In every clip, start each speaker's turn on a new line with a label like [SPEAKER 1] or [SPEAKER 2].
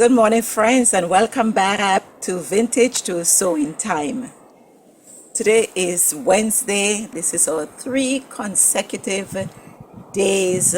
[SPEAKER 1] Good morning, friends, and welcome back to Vintage to Sewing Time. Today is Wednesday. This is our 3 consecutive days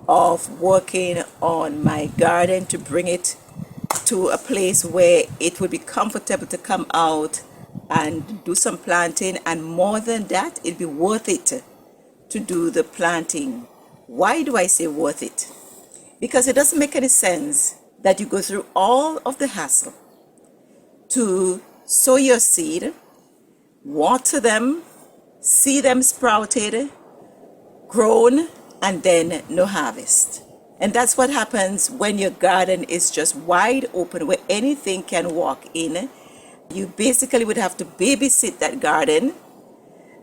[SPEAKER 1] of working on my garden to bring it to a place where it would be comfortable to come out and do some planting, and more than that, it'd be worth it to do the planting. Why do I say worth it? Because it doesn't make any sense that you go through all of the hassle to sow your seed, water them, see them sprouted, grown, and then no harvest. And that's what happens when your garden is just wide open, where anything can walk in. You basically would have to babysit that garden,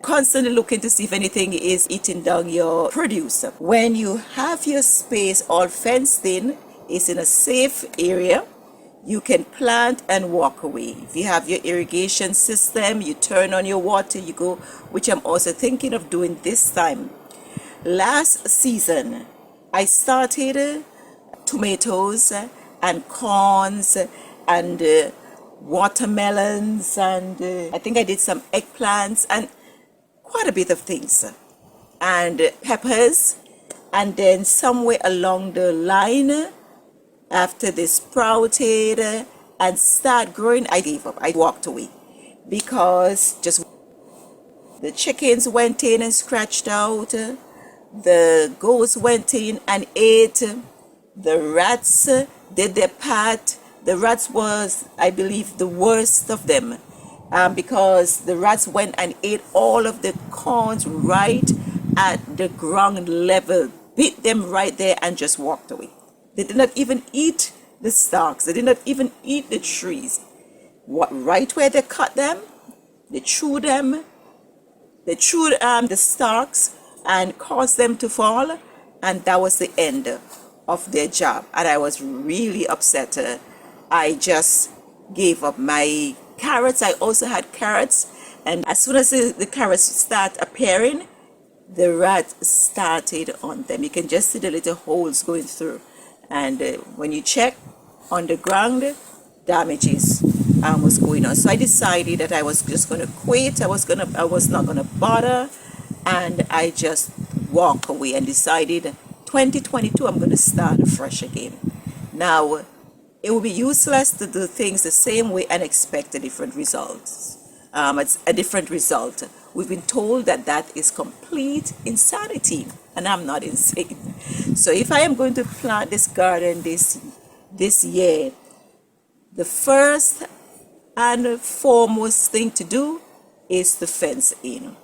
[SPEAKER 1] constantly looking to see if anything is eating down your produce. When you have your space all fenced in, it's in a safe area, you can plant and walk away. If you have your irrigation system, you turn on your water, you go, which I'm also thinking of doing this time. Last season, I started tomatoes and corns and watermelons, and I think I did some eggplants and quite a bit of things, and peppers. And then somewhere along the line, after they sprouted and start growing, I gave up. I walked away because just the chickens went in and scratched out, the goats went in and ate, the rats did their part. The rats was, I believe, the worst of them, because the rats went and ate all of the corns right at the ground level, bit them right there and just walked away. They did not even eat the stalks. They did not even eat the trees. Right where they cut them, they chewed them. They chewed the stalks and caused them to fall. And that was the end of their job. And I was really upset. I just gave up. My carrots, I also had carrots. And as soon as the carrots start appearing, the rats started on them. You can just see the little holes going through. And when you check on the ground, damages was going on. So I decided that I was just going to quit. I was not going to bother, and I just walked away and decided 2022 I'm going to start fresh again. Now, it would be useless to do things the same way and expect a different results. It's a different result. We've been told that that is complete insanity, and I'm not insane. So if I am going to plant this garden this year, the first and foremost thing to do is to fence in.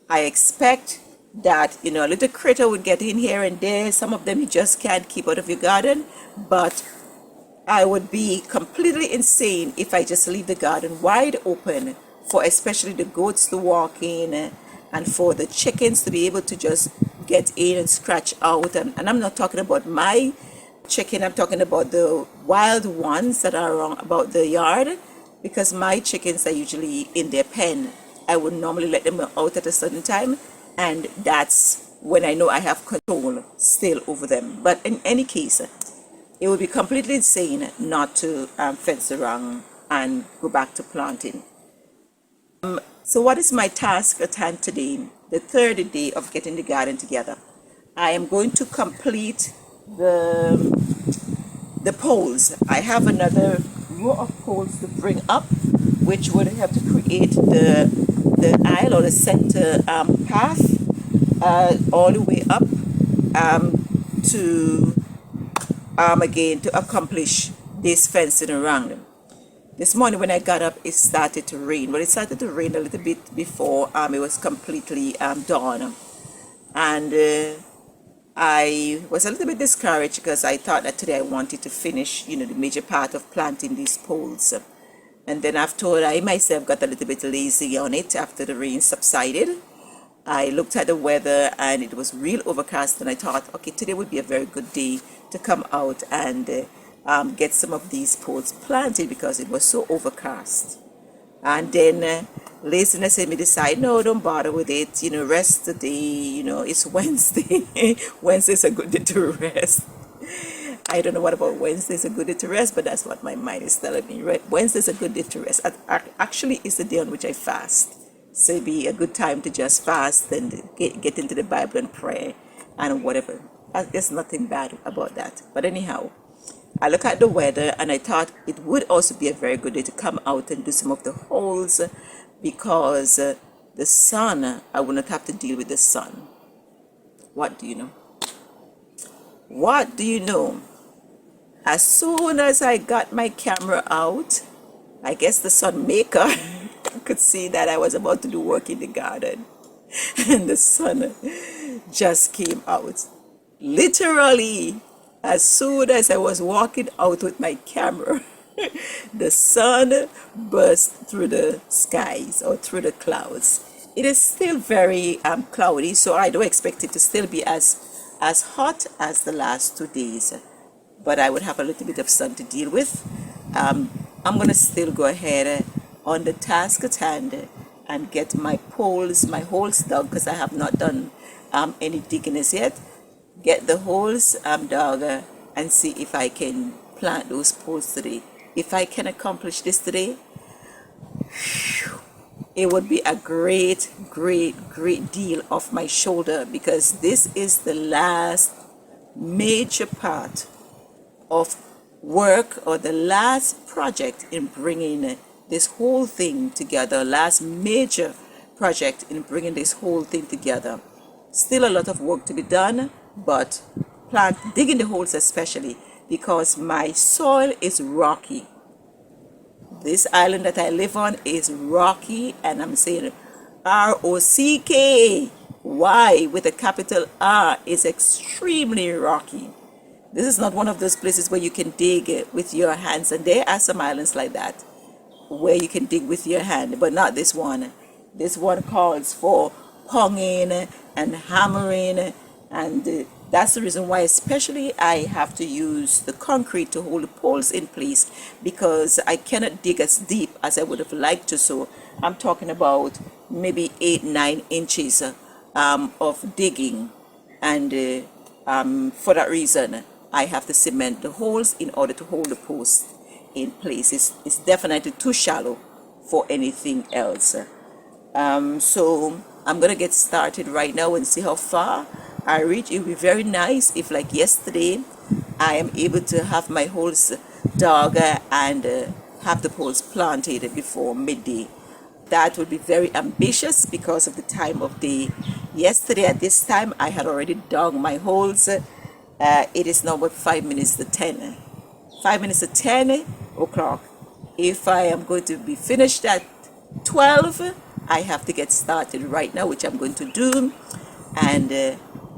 [SPEAKER 1] I expect that, a little critter would get in here and there. Some of them you just can't keep out of your garden, but I would be completely insane if I just leave the garden wide open for especially the goats to walk in and for the chickens to be able to just get in and scratch out. And I'm not talking about my chicken, I'm talking about the wild ones that are around about the yard, because my chickens are usually in their pen. I would normally let them out at a certain time, and that's when I know I have control still over them. But in any case, it would be completely insane not to fence around and go back to planting. So what is my task at hand today? The third day of getting the garden together. I am going to complete the poles. I have another row of poles to bring up, which would have to create the aisle or the center path all the way up to again to accomplish this fencing around them. This morning when I got up, it started to rain. Well, it started to rain a little bit before it was completely dawn. And I was a little bit discouraged because I thought that today I wanted to finish, the major part of planting these poles. And then after I myself got a little bit lazy on it after the rain subsided. I looked at the weather and it was real overcast, and I thought, okay, today would be a very good day to come out and get some of these poles planted because it was so overcast. And then laziness made me decide, no, don't bother with it, rest today, it's Wednesday. Wednesday's a good day to rest. I don't know what about Wednesday's a good day to rest, but that's what my mind is telling me, right? Wednesday's a good day to rest. Actually, it's the day on which I fast. So it'd be a good time to just fast and get into the Bible and pray and whatever. There's nothing bad about that. But anyhow, I look at the weather and I thought it would also be a very good day to come out and do some of the holes because the sun, I will not have to deal with the sun. What do you know? What do you know? As soon as I got my camera out, I guess the sun maker could see that I was about to do work in the garden. And the sun just came out. Literally, as soon as I was walking out with my camera, the sun burst through the skies or through the clouds. It is still very cloudy, so I don't expect it to still be as hot as the last 2 days. But I would have a little bit of sun to deal with. I'm going to still go ahead on the task at hand and get my holes dug because I have not done any digging as yet. Get the holes dug and see if I can plant those poles today. If I can accomplish this today, it would be a great deal off my shoulder because this is the last major part of work or the last project in bringing this whole thing together, last major project in bringing this whole thing together. Still a lot of work to be done, but digging the holes especially because my soil is rocky. This island that I live on is rocky, and I'm saying R-O-C-K-Y with a capital R is extremely rocky. This is not one of those places where you can dig with your hands, and there are some islands like that where you can dig with your hand, but not this one. This one calls for ponging and hammering, and that's the reason why especially I have to use the concrete to hold the poles in place because I cannot dig as deep as I would have liked to. So I'm talking about maybe 8-9 inches of digging, and for that reason I have to cement the holes in order to hold the post in place. It's definitely too shallow for anything else. So I'm gonna get started right now and see how far I reach. It would be very nice if, like yesterday, I am able to have my holes dug and have the poles planted before midday. That would be very ambitious because of the time of day. Yesterday at this time I had already dug my holes. It is now about 5 minutes to 10. 5 minutes to 10 o'clock. If I am going to be finished at 12, I have to get started right now, which I'm going to do, and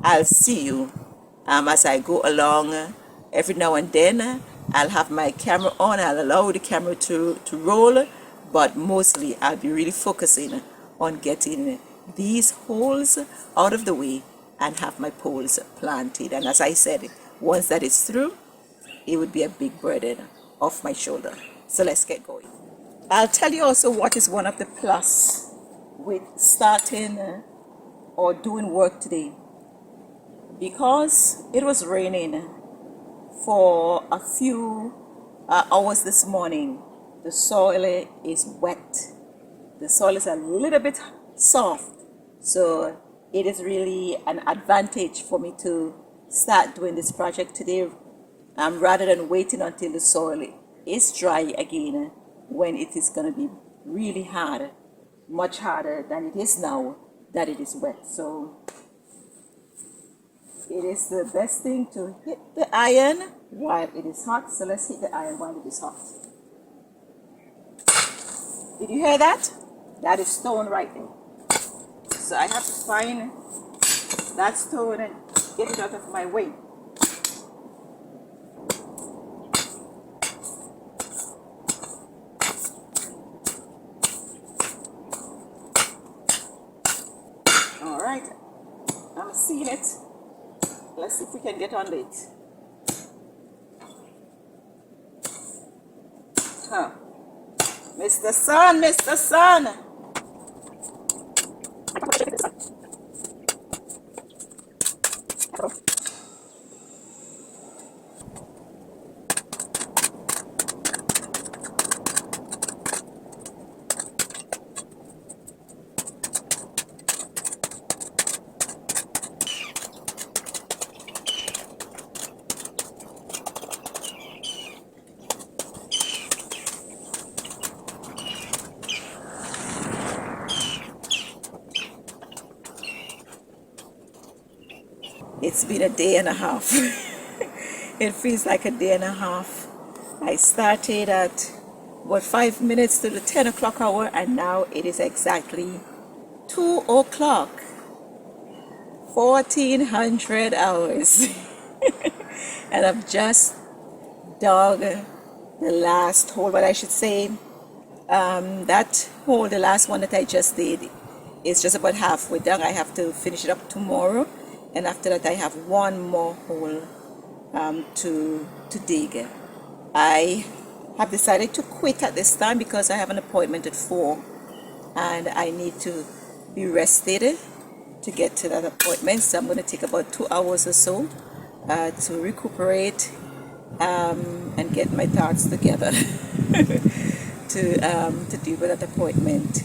[SPEAKER 1] I'll see you as I go along. Every now and then I'll have my camera on. I'll allow the camera to roll, but mostly I'll be really focusing on getting these holes out of the way and have my poles planted. And as I said, once that is through, it would be a big burden off my shoulder. So let's get going. I'll tell you also what is one of the plus with starting or doing work today. Because it was raining for a few hours this morning, the soil is wet. The soil is a little bit soft, so it is really an advantage for me to start doing this project today rather than waiting until the soil is dry again when it is going to be really hard, much harder than it is now that it is wet. So it is the best thing to hit the iron while it is hot. So let's hit the iron while it is hot. Did you hear that? That is stone right there. So I have to find that stone and get it out of my way. All right, I'm seeing it. Let's see if we can get on it. Huh. Mr. Sun, Mr. Sun. It's been a day and a half. It feels like a day and a half. I started at 5 minutes to the 10 o'clock hour, and now it is exactly 2 o'clock. 1400 hours. And I've just dug the last hole, but I should say that hole, the last one that I just did, is just about halfway done. I have to finish it up tomorrow, and after that I have one more hole to dig. I have decided to quit at this time because I have an appointment at 4 and I need to be rested to get to that appointment. So I'm going to take about 2 hours or so to recuperate and get my thoughts together to deal with that appointment.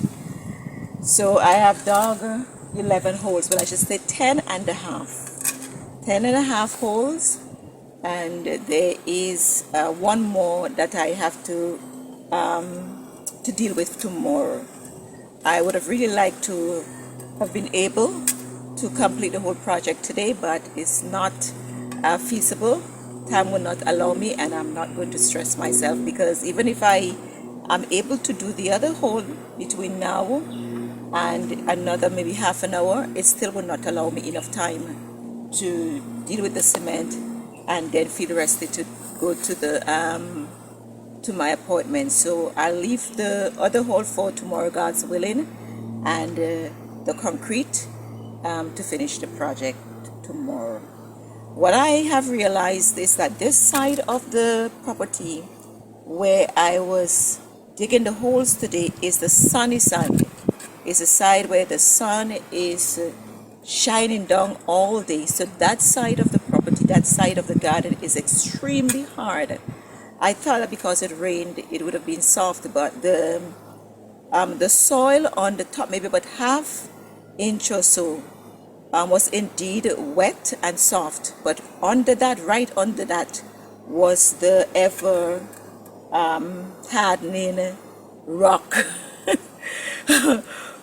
[SPEAKER 1] So I have dug 11 holes, but I should say 10 and a half. 10 and a half holes, and there is one more that I have to deal with tomorrow. I would have really liked to have been able to complete the whole project today, but it's not feasible. Time will not allow me, and I'm not going to stress myself, because even if I am able to do the other hole between now and another maybe half an hour, it still will not allow me enough time to deal with the cement and then feel rested to go to the to my appointment. So I'll leave the other hole for tomorrow, God's willing, and the concrete to finish the project tomorrow. What I have realized is that this side of the property where I was digging the holes today is the sunny side. It's a side where the sun is shining down all day. So that side of the property, that side of the garden, is extremely hard. I thought that because it rained it would have been soft, but the soil on the top, maybe about half inch or so, was indeed wet and soft. But under that, right under that, was the ever hardening rock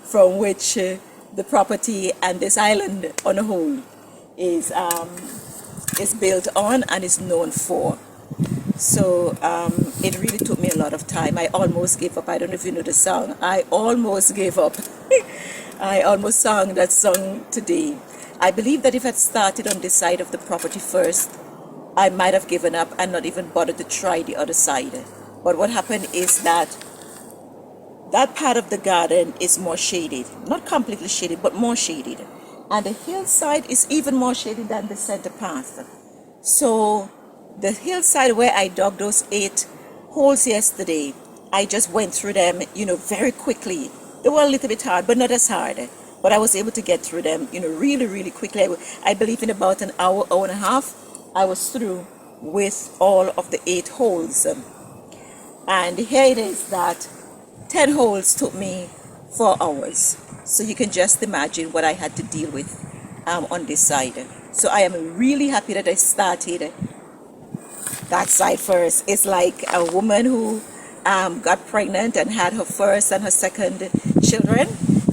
[SPEAKER 1] from which the property and this island on a whole is built on and is known for. So it really took me a lot of time. I almost gave up. I don't know if you know the song. I almost gave up. I almost sang that song today. I believe that if I had started on this side of the property first, I might have given up and not even bothered to try the other side. But what happened is that that part of the garden is more shaded. Not completely shaded, but more shaded. And the hillside is even more shaded than the center path. So the hillside where I dug those 8 holes yesterday, I just went through them, very quickly. They were a little bit hard, but not as hard. But I was able to get through them, really, really quickly. I believe in about an hour, hour and a half, I was through with all of the 8 holes. And here it is that 10 holes took me 4 hours. So you can just imagine what I had to deal with on this side. So I am really happy that I started that side first. It's like a woman who got pregnant and had her first and her second children,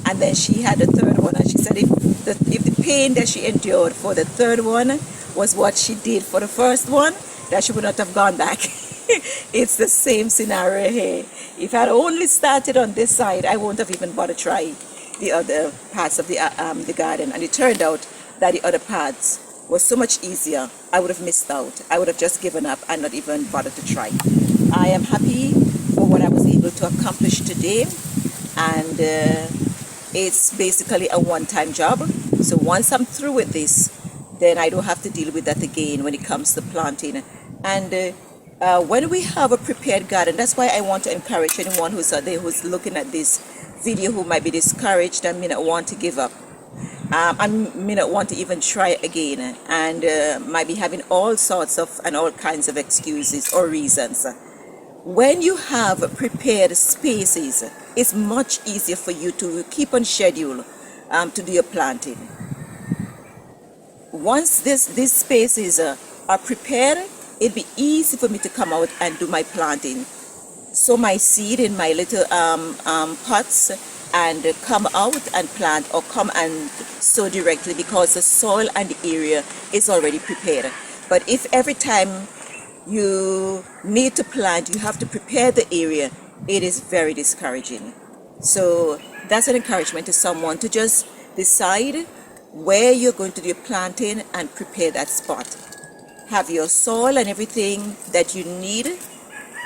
[SPEAKER 1] and then she had a third one, and she said if the pain that she endured for the third one was what she did for the first one, that she would not have gone back. It's the same scenario here. If I had only started on this side, I wouldn't have even bothered to try the other parts of the garden, and it turned out that the other parts was so much easier. I would have missed out. I would have just given up and not even bothered to try. I am happy for what I was able to accomplish today, and it's basically a one-time job. So once I'm through with this, then I don't have to deal with that again when it comes to planting. And when we have a prepared garden, that's why I want to encourage anyone who's out there who's looking at this video who might be discouraged and may not want to give up. I may not want to even try again, and might be having all sorts of and all kinds of excuses or reasons. When you have prepared spaces, it's much easier for you to keep on schedule to do your planting. Once these spaces are prepared, it'll be easy for me to come out and do my planting. Sow my seed in my little pots and come out and plant or come and sow directly, because the soil and the area is already prepared. But if every time you need to plant, you have to prepare the area, it is very discouraging. So that's an encouragement to someone to just decide where you're going to do your planting and prepare that spot. Have your soil and everything that you need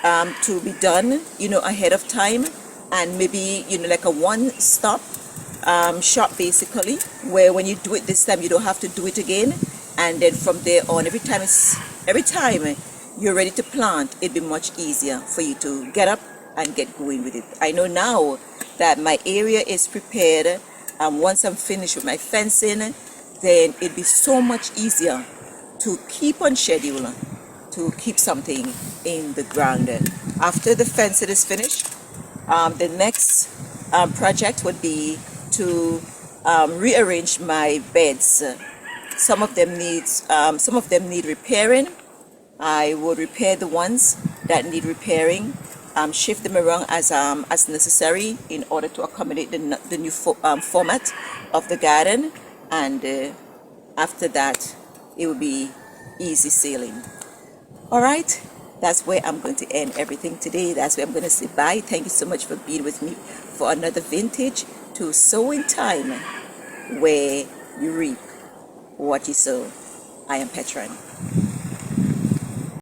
[SPEAKER 1] to be done, ahead of time, and maybe, like a one-stop shop, basically, where when you do it this time, you don't have to do it again. And then from there on, every time you're ready to plant, it'd be much easier for you to get up and get going with it. I know now that my area is prepared, and once I'm finished with my fencing, then it'd be so much easier to keep on schedule, to keep something in the ground. After the fencing is finished, the next project would be to rearrange my beds. Some of them need repairing. I would repair the ones that need repairing, shift them around as necessary in order to accommodate the new format of the garden, and after that it will be easy sailing. All right, that's where I'm going to end everything today. That's where I'm going to say bye. Thank you so much for being with me for another vintage to sowing time, where you reap what you sow. I am Petron.